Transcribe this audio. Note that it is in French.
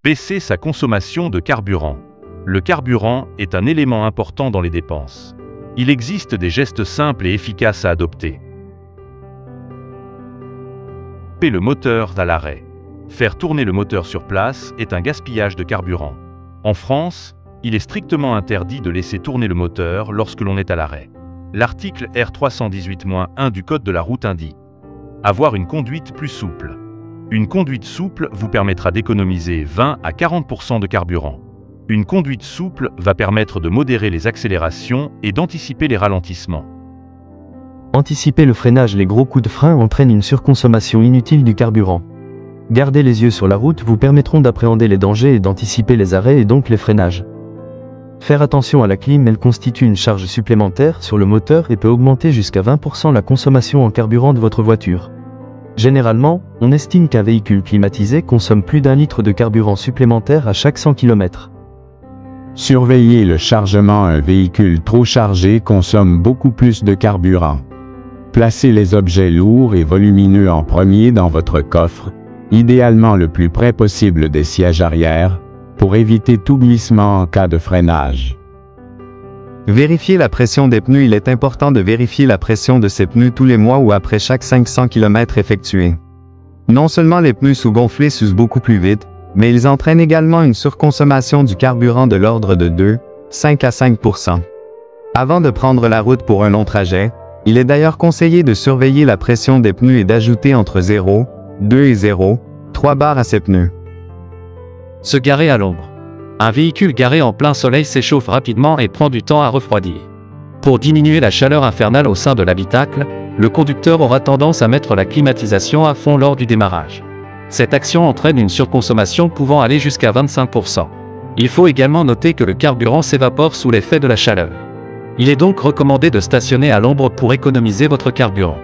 Baisser sa consommation de carburant. Le carburant est un élément important dans les dépenses. Il existe des gestes simples et efficaces à adopter. Couper le moteur à l'arrêt. Faire tourner le moteur sur place est un gaspillage de carburant. En France, il est strictement interdit de laisser tourner le moteur lorsque l'on est à l'arrêt. L'article R318-1 du Code de la route indique « Avoir une conduite plus souple ». Une conduite souple vous permettra d'économiser 20 à 40% de carburant. Une conduite souple va permettre de modérer les accélérations et d'anticiper les ralentissements. Anticiper le freinage. Les gros coups de frein entraînent une surconsommation inutile du carburant. Garder les yeux sur la route vous permettront d'appréhender les dangers et d'anticiper les arrêts et donc les freinages. Faire attention à la clim, elle constitue une charge supplémentaire sur le moteur et peut augmenter jusqu'à 20% la consommation en carburant de votre voiture. Généralement, on estime qu'un véhicule climatisé consomme plus d'1 litre de carburant supplémentaire à chaque 100 km. Surveillez le chargement. Un véhicule trop chargé consomme beaucoup plus de carburant. Placez les objets lourds et volumineux en premier dans votre coffre, idéalement le plus près possible des sièges arrière, pour éviter tout glissement en cas de freinage. Vérifiez la pression des pneus. Il est important de vérifier la pression de ces pneus tous les mois ou après chaque 500 km effectués. Non seulement les pneus sous-gonflés s'usent beaucoup plus vite, mais ils entraînent également une surconsommation du carburant de l'ordre de 2,5 à 5%. Avant de prendre la route pour un long trajet, il est d'ailleurs conseillé de surveiller la pression des pneus et d'ajouter entre 0,2 et 0,3 bar à ces pneus. Se garer à l'ombre. Un véhicule garé en plein soleil s'échauffe rapidement et prend du temps à refroidir. Pour diminuer la chaleur infernale au sein de l'habitacle, le conducteur aura tendance à mettre la climatisation à fond lors du démarrage. Cette action entraîne une surconsommation pouvant aller jusqu'à 25%. Il faut également noter que le carburant s'évapore sous l'effet de la chaleur. Il est donc recommandé de stationner à l'ombre pour économiser votre carburant.